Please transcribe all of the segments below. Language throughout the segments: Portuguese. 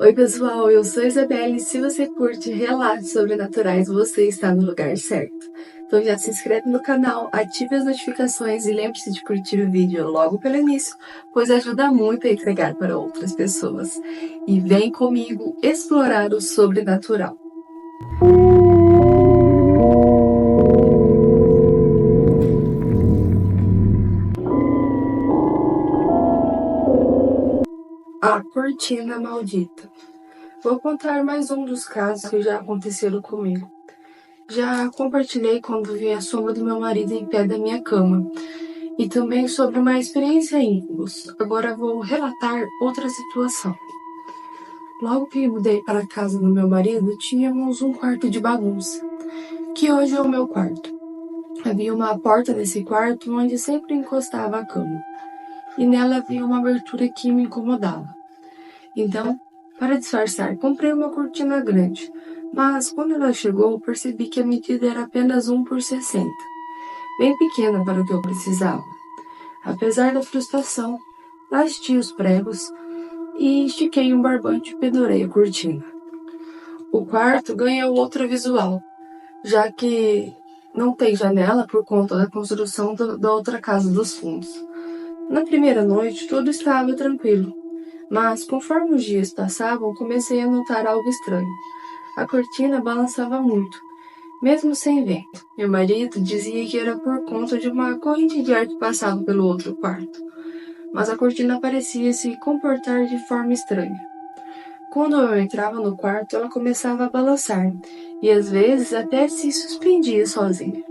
Oi pessoal, eu sou a Isabelle e se você curte relatos sobrenaturais, você está no lugar certo. Então já se inscreve no canal, ative as notificações e lembre-se de curtir o vídeo logo pelo início, pois ajuda muito a entregar para outras pessoas. E vem comigo explorar o sobrenatural. A cortina maldita. Vou contar mais um dos casos que já aconteceram comigo. Já compartilhei quando vi a sombra do meu marido em pé da minha cama. E também sobre uma experiência íntimos. Agora vou relatar outra situação. Logo que mudei para a casa do meu marido, tínhamos um quarto de bagunça, que hoje é o meu quarto. Havia uma porta nesse quarto onde sempre encostava a cama. E nela havia uma abertura que me incomodava. Então, para disfarçar, comprei uma cortina grande. Mas quando ela chegou, percebi que a medida era apenas 1 por 60. Bem pequena para o que eu precisava. Apesar da frustração, bati os pregos e estiquei um barbante e pendurei a cortina. O quarto ganhou outro visual, já que não tem janela por conta da construção da outra casa dos fundos. Na primeira noite, tudo estava tranquilo, mas conforme os dias passavam, comecei a notar algo estranho. A cortina balançava muito, mesmo sem vento. Meu marido dizia que era por conta de uma corrente de ar que passava pelo outro quarto, mas a cortina parecia se comportar de forma estranha. Quando eu entrava no quarto, ela começava a balançar, e às vezes até se suspendia sozinha.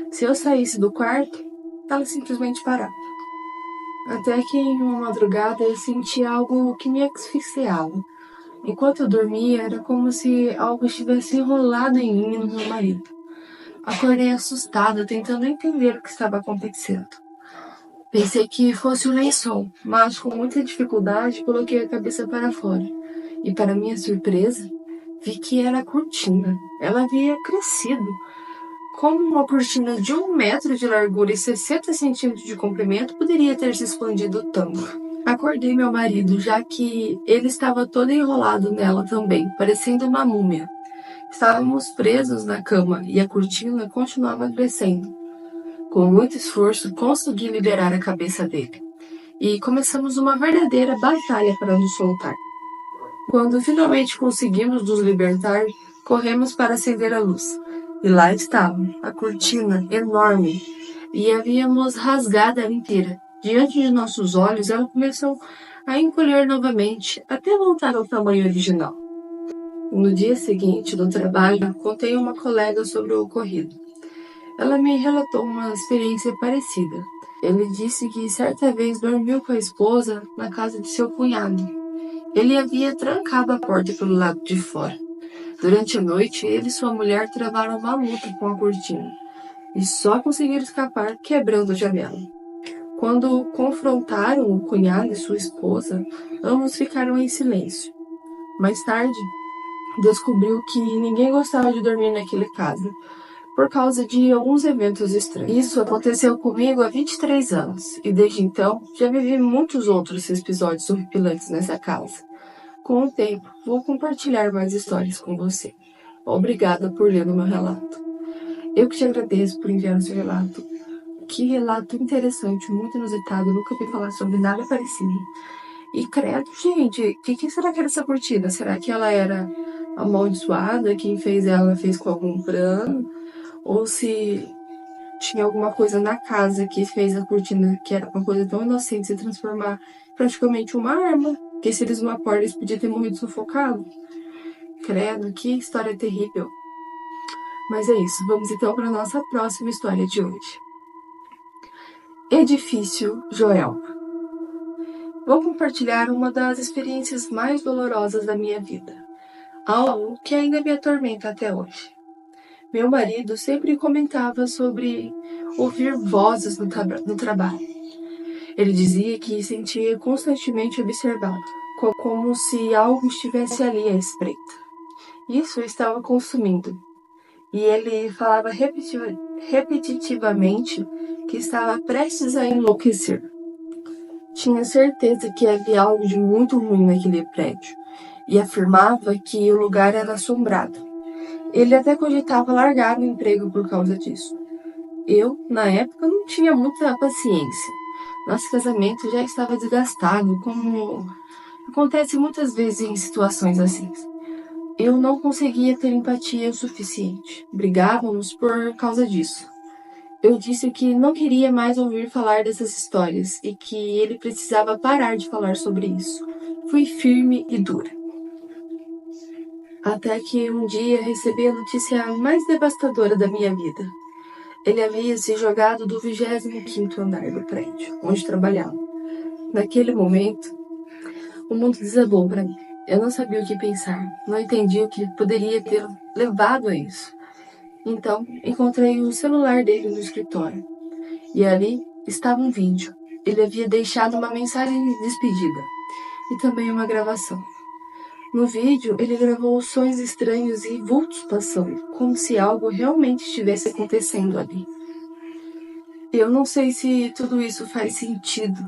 Se eu saísse do quarto, ela simplesmente parava. Até que em uma madrugada eu senti algo que me asfixiava. Enquanto eu dormia, era como se algo estivesse enrolado em mim e no meu marido. Acordei assustada, tentando entender o que estava acontecendo. Pensei que fosse um lençol, mas com muita dificuldade coloquei a cabeça para fora. E para minha surpresa, vi que era a cortina. Ela havia crescido. Como uma cortina de 1 metro de largura e 60 centímetros de comprimento poderia ter se expandido tanto? Acordei meu marido, já que ele estava todo enrolado nela também, parecendo uma múmia. Estávamos presos na cama e a cortina continuava crescendo. Com muito esforço, consegui liberar a cabeça dele. E começamos uma verdadeira batalha para nos soltar. Quando finalmente conseguimos nos libertar, corremos para acender a luz. E lá estava, a cortina enorme, e havíamos rasgado ela inteira. Diante de nossos olhos, ela começou a encolher novamente, até voltar ao tamanho original. No dia seguinte, no trabalho, contei a uma colega sobre o ocorrido. Ela me relatou uma experiência parecida. Ele disse que certa vez dormiu com a esposa na casa de seu cunhado. Ele havia trancado a porta pelo lado de fora. Durante a noite, ele e sua mulher travaram uma luta com a cortina e só conseguiram escapar quebrando a janela. Quando confrontaram o cunhado e sua esposa, ambos ficaram em silêncio. Mais tarde, descobriu que ninguém gostava de dormir naquela casa, por causa de alguns eventos estranhos. Isso aconteceu comigo há 23 anos, e desde então já vivi muitos outros episódios horripilantes nessa casa. Com o tempo, vou compartilhar mais histórias com você. Obrigada por ler o meu relato. Eu que te agradeço por enviar o seu relato. Que relato interessante, muito inusitado, nunca vi falar sobre nada parecido. E credo, gente, o que será que era essa cortina? Será que ela era amaldiçoada? Quem fez ela fez com algum plano? Ou se tinha alguma coisa na casa que fez a cortina, que era uma coisa tão inocente, se transformar praticamente uma arma? Que se eles uma porta, eles podiam ter morrido sufocado. Credo, que história terrível. Mas é isso, vamos então para a nossa próxima história de hoje. Edifício Joel. Vou compartilhar uma das experiências mais dolorosas da minha vida. Algo que ainda me atormenta até hoje. Meu marido sempre comentava sobre ouvir vozes no trabalho. Ele dizia que sentia constantemente observado, como se algo estivesse ali à espreita. Isso o estava consumindo. E ele falava repetitivamente que estava prestes a enlouquecer. Tinha certeza que havia algo de muito ruim naquele prédio. e afirmava que o lugar era assombrado. Ele até cogitava largar o emprego por causa disso. Eu, na época, não tinha muita paciência. Nosso casamento já estava desgastado, como acontece muitas vezes em situações assim. Eu não conseguia ter empatia o suficiente. Brigávamos por causa disso. Eu disse que não queria mais ouvir falar dessas histórias e que ele precisava parar de falar sobre isso. Fui firme e dura. Até que um dia recebi a notícia mais devastadora da minha vida. Ele havia se jogado do 25º andar do prédio, onde trabalhava. Naquele momento, o mundo desabou para mim. Eu não sabia o que pensar, não entendi o que poderia ter levado a isso. Então, encontrei o celular dele no escritório. E ali estava um vídeo. Ele havia deixado uma mensagem de despedida e também uma gravação. No vídeo, ele gravou sons estranhos e vultos passando, como se algo realmente estivesse acontecendo ali. Eu não sei se tudo isso faz sentido,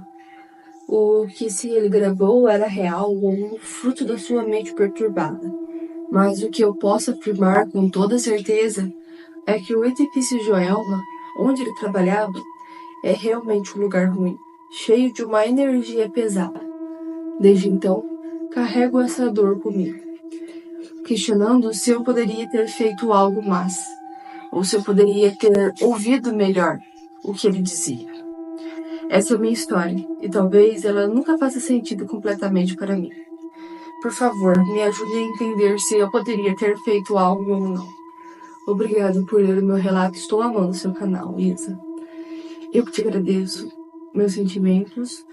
ou que se ele gravou era real ou um fruto da sua mente perturbada. Mas o que eu posso afirmar com toda certeza é que o edifício Joelma, onde ele trabalhava, é realmente um lugar ruim, cheio de uma energia pesada. Desde então, carrego essa dor comigo, questionando se eu poderia ter feito algo mais, ou se eu poderia ter ouvido melhor o que ele dizia. Essa é a minha história, e talvez ela nunca faça sentido completamente para mim. Por favor, me ajude a entender se eu poderia ter feito algo ou não. Obrigado por ler o meu relato, estou amando seu canal, Isa. Eu que te agradeço meus sentimentos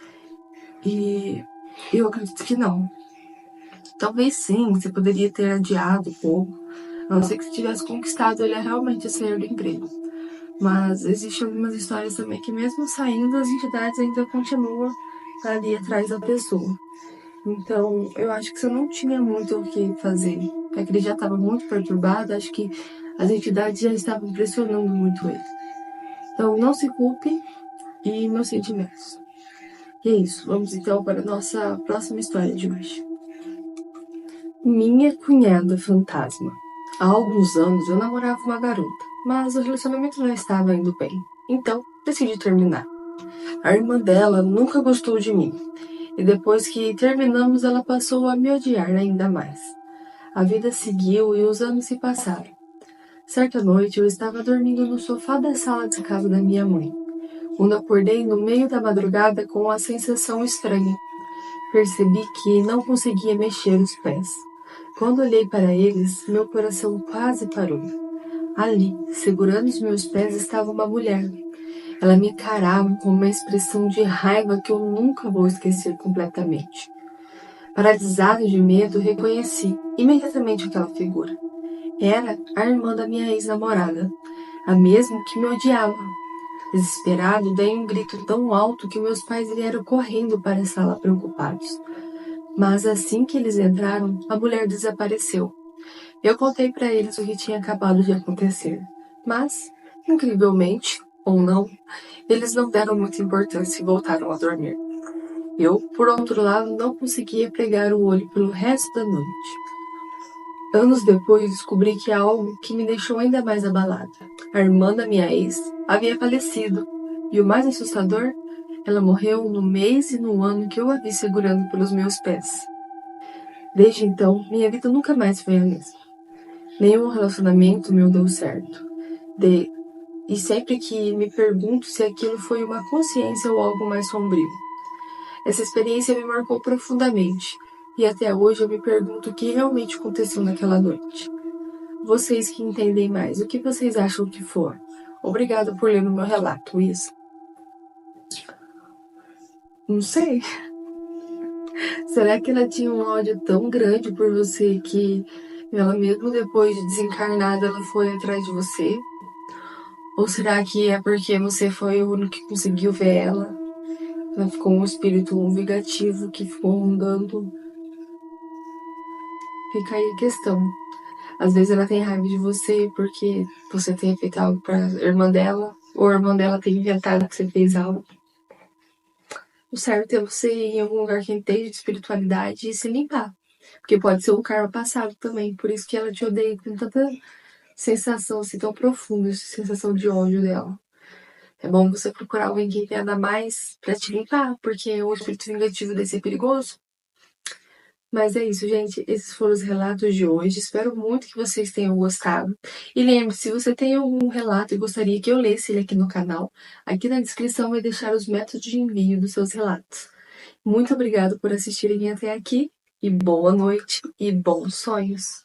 e eu acredito que não. Talvez sim, você poderia ter adiado um pouco, a não ser que você tivesse conquistado ele a realmente sair do emprego. Mas existem algumas histórias também que mesmo saindo, as entidades ainda continuam ali atrás da pessoa. Então, eu acho que você não tinha muito o que fazer. Porque ele já estava muito perturbado, acho que as entidades já estavam pressionando muito ele. Então, não se culpe e meus sentimentos. E é isso, vamos então para a nossa próxima história de hoje. Minha cunhada fantasma. Há alguns anos eu namorava uma garota, mas o relacionamento não estava indo bem. Então, decidi terminar. A irmã dela nunca gostou de mim, e depois que terminamos, ela passou a me odiar ainda mais. A vida seguiu e os anos se passaram. Certa noite, eu estava dormindo no sofá da sala de casa da minha mãe, quando acordei no meio da madrugada com uma sensação estranha. Percebi que não conseguia mexer os pés. Quando olhei para eles, meu coração quase parou. Ali, segurando os meus pés, estava uma mulher. Ela me encarava com uma expressão de raiva que eu nunca vou esquecer completamente. Paralisado de medo, reconheci imediatamente aquela figura. Era a irmã da minha ex-namorada, a mesma que me odiava. Desesperado, dei um grito tão alto que meus pais vieram correndo para a sala preocupados. Mas assim que eles entraram, a mulher desapareceu. Eu contei para eles o que tinha acabado de acontecer, mas, incrivelmente, ou não, eles não deram muita importância e voltaram a dormir. Eu, por outro lado, não conseguia pregar o olho pelo resto da noite. Anos depois, descobri que há algo que me deixou ainda mais abalada. A irmã da minha ex havia falecido, e o mais assustador, ela morreu no mês e no ano que eu a vi segurando pelos meus pés. Desde então, minha vida nunca mais foi a mesma. Nenhum relacionamento meu deu certo. E sempre que me pergunto se aquilo foi uma consciência ou algo mais sombrio. Essa experiência me marcou profundamente, e até hoje eu me pergunto o que realmente aconteceu naquela noite. Vocês que entendem mais, o que vocês acham que for? Obrigada por ler o meu relato, Isa. Não sei. Será que ela tinha um ódio tão grande por você que ela, mesmo depois de desencarnada, ela foi atrás de você? Ou será que é porque você foi o único que conseguiu ver ela? Ela ficou um espírito vingativo que ficou rondando. Fica aí a questão. Às vezes ela tem raiva de você porque você tem feito algo pra irmã dela, ou a irmã dela tem inventado que você fez algo. O certo é você ir em algum lugar que entende de espiritualidade e se limpar. Porque pode ser um karma passado também, por isso que ela te odeia com tanta sensação assim tão profunda, essa sensação de ódio dela. É bom você procurar alguém que entenda mais pra te limpar, porque o espírito vingativo desse é perigoso. Mas é isso, gente. Esses foram os relatos de hoje. Espero muito que vocês tenham gostado. E lembre-se, se você tem algum relato e gostaria que eu lesse ele aqui no canal, aqui na descrição vai deixar os métodos de envio dos seus relatos. Muito obrigada por assistirem até aqui, e boa noite e bons sonhos!